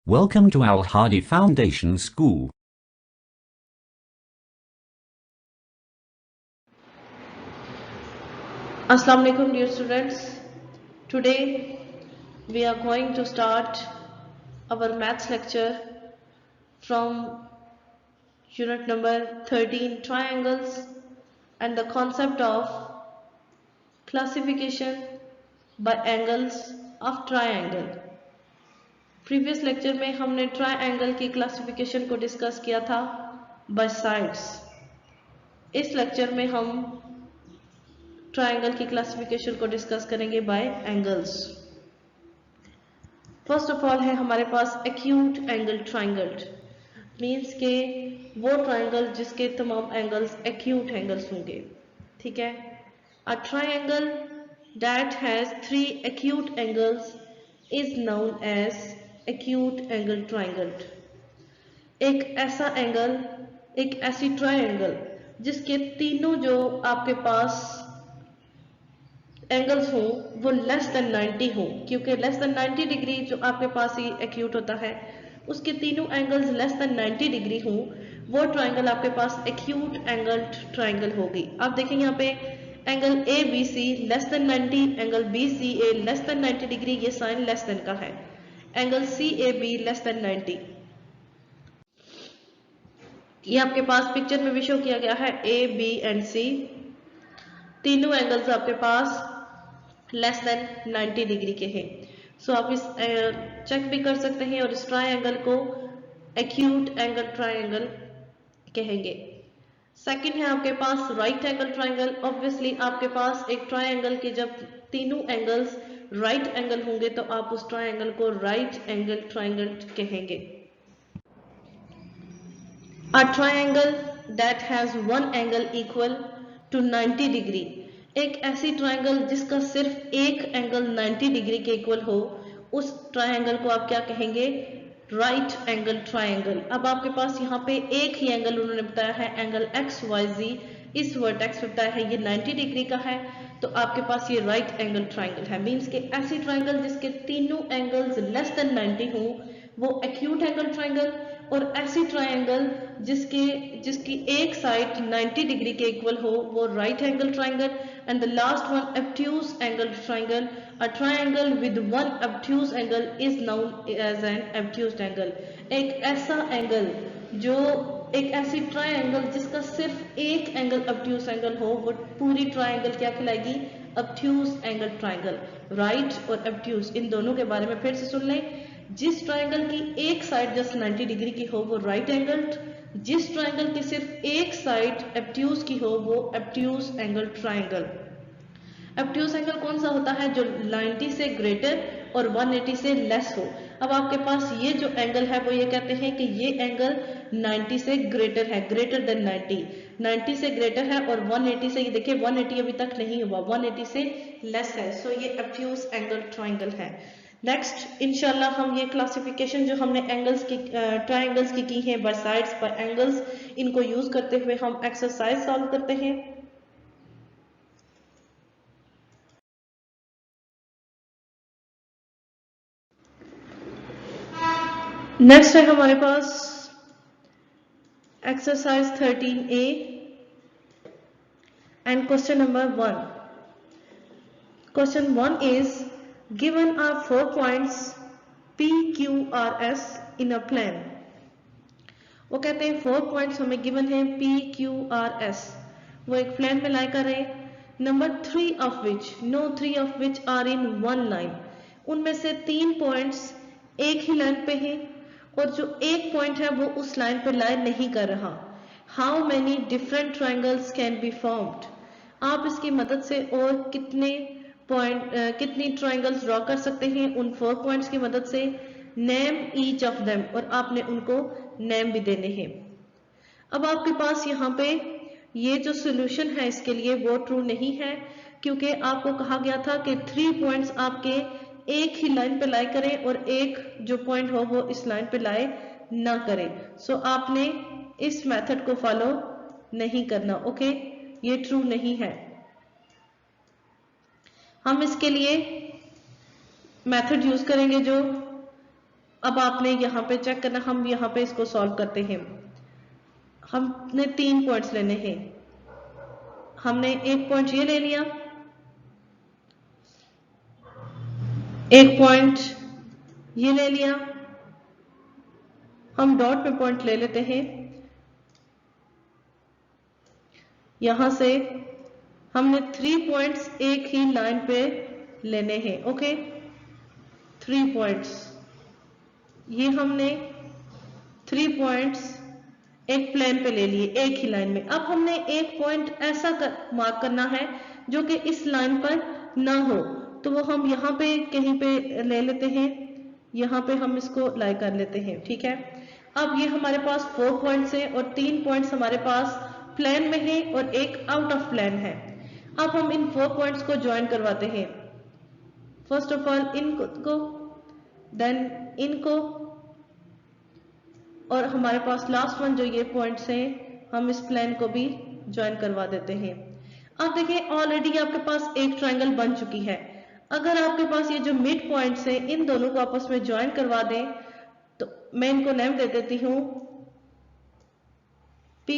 Welcome to Al Hadi Foundation School. Assalamu alaikum dear students. Today we are going to start our maths lecture from unit number 13, triangles, and the concept of classification by angles of triangle. Previous lecture में हमने triangle की classification को discuss किया था bye sides. इस lecture में हम triangle की क्लासिफिकेशन को डिस्कस करेंगे by angles. First of all है हमारे पास एक्यूट एंगल ट्रायंगल, मींस के वो ट्रायंगल जिसके तमाम एंगल्स एक्यूट एंगल्स होंगे. ठीक है. A triangle that has 3 acute angles is known as acute angle triangle. एक ऐसा एंगल, एक ऐसी ट्रायंगल जिसके तीनों जो आपके पास एंगल्स हो वो लेस देन 90 हो, क्योंकि लेस देन 90 डिग्री जो आपके पास ही एक्यूट होता है, उसके तीनों एंगल्स लेस देन 90 डिग्री हो, वो ट्रायंगल आपके पास एक्यूट एंगल ट्रायंगल होगी. आप देखें यहाँ पे angle A B C less than 90, angle B C A less than 90 degree, ये साइन लेस देन का है. Angle C A B less than 90, ये आपके पास पिक्चर में भी शो किया गया है. ए बी एंड सी तीनों एंगल्स आपके पास लेस देन 90 डिग्री के हैं. सो आप इस चेक भी कर सकते हैं और इस ट्रायंगल को एक्यूट एंगल ट्रायंगल कहेंगे. सेकंड है आपके पास राइट एंगल ट्रायंगल. ऑब्वियसली आपके पास एक ट्रायंगल के जब तीनों एंगल्स राइट एंगल होंगे तो आप उस ट्रायंगल को राइट एंगल ट्रायंगल कहेंगे. A triangle that has one angle equal to 90 degree. एक ऐसी ट्रायंगल जिसका सिर्फ एक एंगल 90 डिग्री के इक्वल हो, उस ट्रायंगल को आप क्या कहेंगे? Right angle triangle. अब आपके पास यहाँ पे एक ही एंगल उन्होंने बताया है, एंगल एक्स वाई जी, इस वर्टेक्स पे बताया है ये 90 डिग्री का है, तो आपके पास ये राइट एंगल ट्रायंगल है. मींस के ऐसी ट्रायंगल जिसके तीनों एंगल्स लेस देन 90 हो वो एक्यूट एंगल ट्रायंगल, और ऐसी ट्रायंगल जिसकी एक साइड 90 डिग्री के इक्वल हो वो right angle triangle. And the last one obtuse angle triangle. A triangle with one obtuse angle is known as an obtuse angle. एक ऐसा एंगल जो एक ऐसी ट्रायंगल जिसका सिर्फ एक एंगल obtuse एंगल हो, वो पूरी ट्रायंगल क्या कहलाएगी? obtuse angle triangle. राइट और obtuse इन दोनों के बारे में फिर से सुन लें. जिस ट्रायंगल की एक साइड जस्ट 90 डिग्री की हो वो राइट एंगल, जिस ट्रायंगल की सिर्फ एक साइड obtuse की हो वो obtuse angle triangle. obtuse angle कौन सा होता है? जो 90 से ग्रेटर और 180 से लेस हो. अब आपके पास ये जो एंगल है वो ये कहते हैं कि ये एंगल 90 से ग्रेटर है, ग्रेटर देन 90 से ग्रेटर है, और 180 से, ये देखिए 180 अभी तक नहीं हुआ, 180 से लेस है. सो ये obtuse एंगल ट्रायंगल है. नेक्स्ट इंशाल्लाह हम ये क्लासिफिकेशन जो हमने एंगल्स की ट्रायंगल्स की है बाय साइड्स बाय एंगल्स, इनको यूज करते हुए हम एक्सरसाइज सॉल्व करते हैं. नेक्स्ट है हमारे पास exercise 13A and question number 1. Question 1 is given are 4 points P, Q, R, S in a plane. वो कहते हैं 4 पॉइंट्स हमें गिवन है P, Q, R, S, वो एक प्लेन में लाई कर रहे. Number 3 of which, no 3 of which are in one line. उनमें से 3 पॉइंट्स एक ही लाइन पे हैं और जो एक पॉइंट है वो उस लाइन पे लाई नहीं कर रहा. How many different triangles can be formed. आप इसकी मदद से और कितनी ट्रायंगल्स ड्रॉ कर सकते हैं उन 4 पॉइंट्स की मदद से. नेम ईच ऑफ देम, और आपने उनको नेम भी देने हैं. अब आपके पास यहाँ पे ये जो सोल्यूशन है इसके लिए वो ट्रू नहीं है, क्योंकि आपको कहा गया था कि 3 पॉइंट्स आपके एक ही लाइन पे लाई करें और एक जो पॉइंट हो वो इस लाइन पे लाई ना करें. सो आपने इस मेथड को फॉलो नहीं करना. ओके, ये ट्रू नहीं है. हम इसके लिए मेथड यूज करेंगे जो अब आपने यहाँ पे चेक करना, हम यहाँ पे इसको सॉल्व करते हैं। हमने 3 पॉइंट्स लेने हैं। हमने एक पॉइंट ये ले लिया, एक पॉइंट ये ले लिया, हम डॉट पे पॉइंट ले लेते हैं। यहां से हमने 3 पॉइंट्स एक ही लाइन पे लेने हैं। ओके, 3 पॉइंट्स, ये हमने 3 पॉइंट्स एक प्लेन पे ले लिए एक ही लाइन में। अब हमने एक पॉइंट ऐसा मार्क करना है जो कि इस लाइन पर ना हो, तो वो हम यहाँ पे कहीं पे ले लेते हैं, यहाँ पे हम इसको लाई कर लेते हैं। ठीक है, अब ये हमारे पास 4 पॉइंट्स है और 3 पॉइंट्स हमारे पास प्लेन में है और एक आउट ऑफ प्लेन है। अब हम इन 4 पॉइंट्स को ज्वाइन करवाते हैं। फर्स्ट ऑफ ऑल इनको, देन इनको, और हमारे पास लास्ट वन जो ये पॉइंट्स हैं हम इस प्लेन को भी ज्वाइन करवा देते हैं। अब देखिए ऑलरेडी आपके पास एक ट्रायंगल बन चुकी है। अगर आपके पास ये जो मिड पॉइंट्स हैं इन दोनों को आपस में ज्वाइन करवा दें, तो मैं इनको नेम दे देती हूं P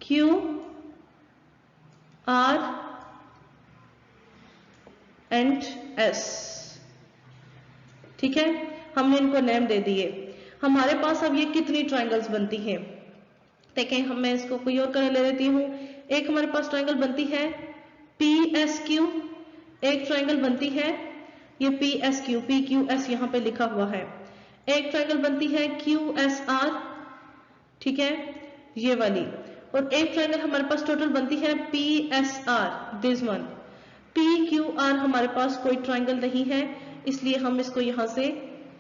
Q R and S। ठीक है, हमने इनको नेम दे दिए। हमारे पास अब ये कितनी ट्रायंगल्स बनती हैं देखें, मैं इसको कोई और कलर ले लेती हूँ। एक हमारे पास ट्रायंगल बनती है PSQ, एक ट्रायंगल बनती है ये PSQ, PQS यहाँ पे लिखा हुआ है। एक ट्रायंगल बनती है QSR, ठीक है, ये वाली। और एक ट्रायंगल हमारे पास टोटल बनती है PSR, दिस वन। PQR हमारे पास कोई ट्रायंगल नहीं है, इसलिए हम इसको यहां से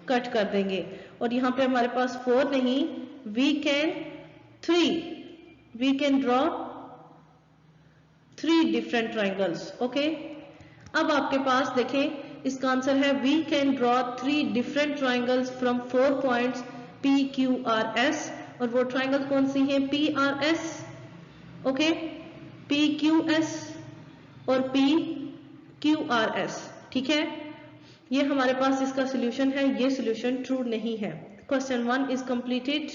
कट कर देंगे। और यहाँ पे हमारे पास 4 नहीं, we can draw 3 different triangles. Okay, अब आपके पास देखें इसका आंसर है we can draw 3 different triangles from 4 points PQRS। और वो ट्रायंगल कौन सी है? PRS, ओके, PQS और PQRS। ठीक है, ये हमारे पास इसका सोल्यूशन है। ये सोल्यूशन ट्रू नहीं है। Question 1 is completed.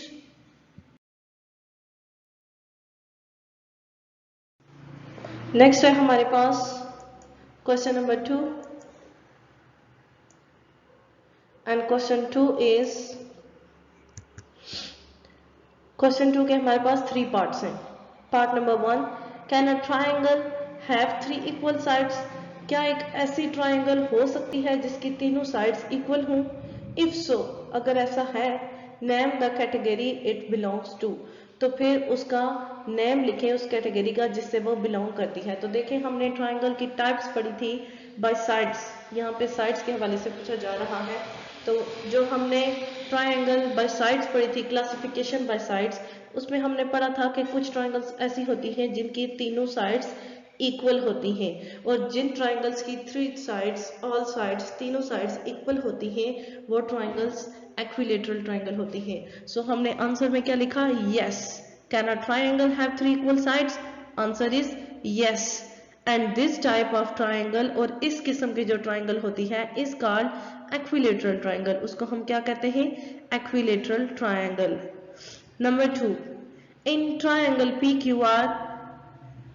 नेक्स्ट है हमारे पास question number 2 and question 2 is, question 2 के हमारे पास 3 पार्ट्स हैं। Part number 1, can a triangle have 3 equal sides? क्या एक ऐसी ट्रायंगल हो सकती है जिसकी तीनों साइड्स इक्वल हों? इफ सो, अगर ऐसा है, name the category it belongs to, तो फिर उसका नेम लिखें उस कैटेगरी का जिससे वो बिलोंग करती है। तो देखें हमने ट्रायंगल की टाइप्स पढ़ी थी बाय साइड्स, यहाँ पे साइड्स के हवाले से पूछा जा रहा है। तो जो हमने ट्रायंगल बाय साइड्स पढ़ी थी, क्लासिफिकेशन बाय साइड्स, उसमें हमने पढ़ा था कि कुछ ट्रायंगल्स ऐसी होती हैं जिनकी तीनों साइड्स इक्वल होती हैं, और जिन ट्रायंगल्स की 3 साइड्स, ऑल साइड्स, तीनों साइड्स इक्वल होती हैं, वो ट्रायंगल्स इक्विलैटरल ट्रायंगल होती हैं। सो हमने आंसर में क्या लिखा? Yes. Can a triangle have 3 equal sides? Answer is yes. And this type of triangle, और इस किस्म की जो ट्रायंगल होती है, इज कॉल्ड इक्विलैटरल ट्रायंगल। उसको हम क्या कहते हैं? Equilateral triangle. Number 2, in triangle PQR,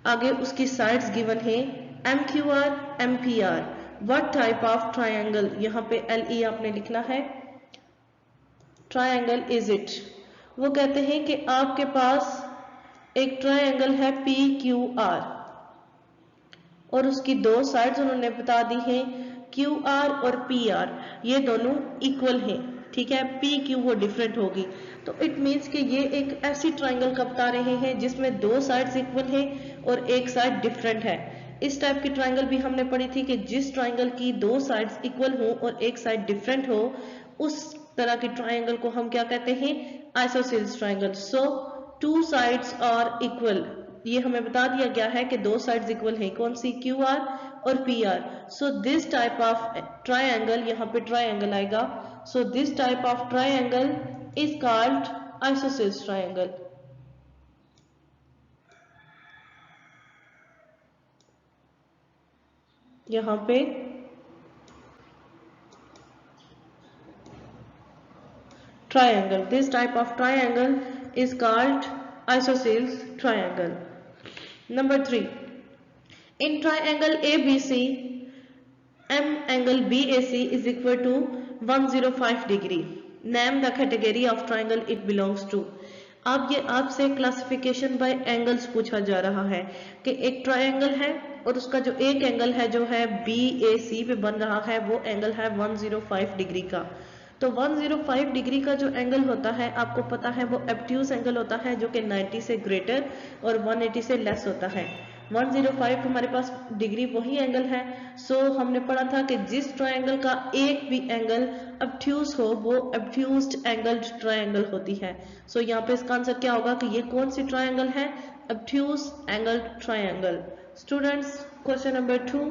आगे उसकी साइड्स गिवन है MQR, MPR। What type of triangle, यहाँ पे LE आपने लिखना है, ट्रायंगल इज इट? वो कहते हैं कि आपके पास एक ट्रायंगल है PQR और उसकी 2 साइड्स उन्होंने बता दी हैं QR और PR, ये दोनों इक्वल हैं। ठीक है, PQ वो डिफरेंट होगी, तो इट मीन्स कि ये एक ऐसी ट्रायंगल का बता रहे हैं जिसमें 2 साइड्स इक्वल हैं और एक साइड डिफरेंट है। इस टाइप की ट्रायंगल भी हमने पढ़ी थी कि जिस ट्रायंगल की 2 साइड्स इक्वल हो और एक साइड डिफरेंट हो, उस तरह की ट्रायंगल को हम क्या कहते हैं? Isosceles triangle. So 2 sides are equal, ये हमें बता दिया गया है कि 2 साइड्स इक्वल हैं, कौन सी? QR और PR। So this type of triangle, यहाँ पे ट्रायंगल आएगा, so this type of triangle is called isosceles triangle. यहाँ पे triangle. This type of triangle is called isosceles triangle. Number 3. In triangle ABC, M angle BAC is equal to 105 degree. Name the category of triangle it belongs to. अब ये आपसे classification bye angles पूछा जा रहा है कि एक triangle है और उसका जो एक एंगल है जो है BAC पे बन रहा है वो एंगल है 105 डिग्री का। तो 105 डिग्री का जो एंगल होता है आपको पता है वो ऑब्ट्यूज एंगल होता है जो कि 90 से ग्रेटर और 180 से लेस होता है। 105 हमारे पास डिग्री वही एंगल है। सो हमने पढ़ा था कि जिस ट्रायंगल का एक भी एंगल ऑब्ट्यूज हो वो ऑब्ट्यूज्ड एंगल्ड ट्रायंगल होती है। सो यहाँ पे इसका आंसर क्या होगा कि ये कौन सी ट्रायंगल है? Obtuse angled triangle. Students, question number 2,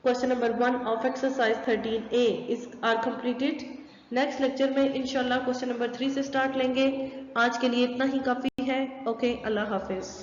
question number 1 of exercise 13A is are completed. Next lecture में इंशाल्लाह क्वेश्चन नंबर 3 से स्टार्ट लेंगे। आज के लिए इतना ही काफी है। ओके, अल्लाह हाफिज।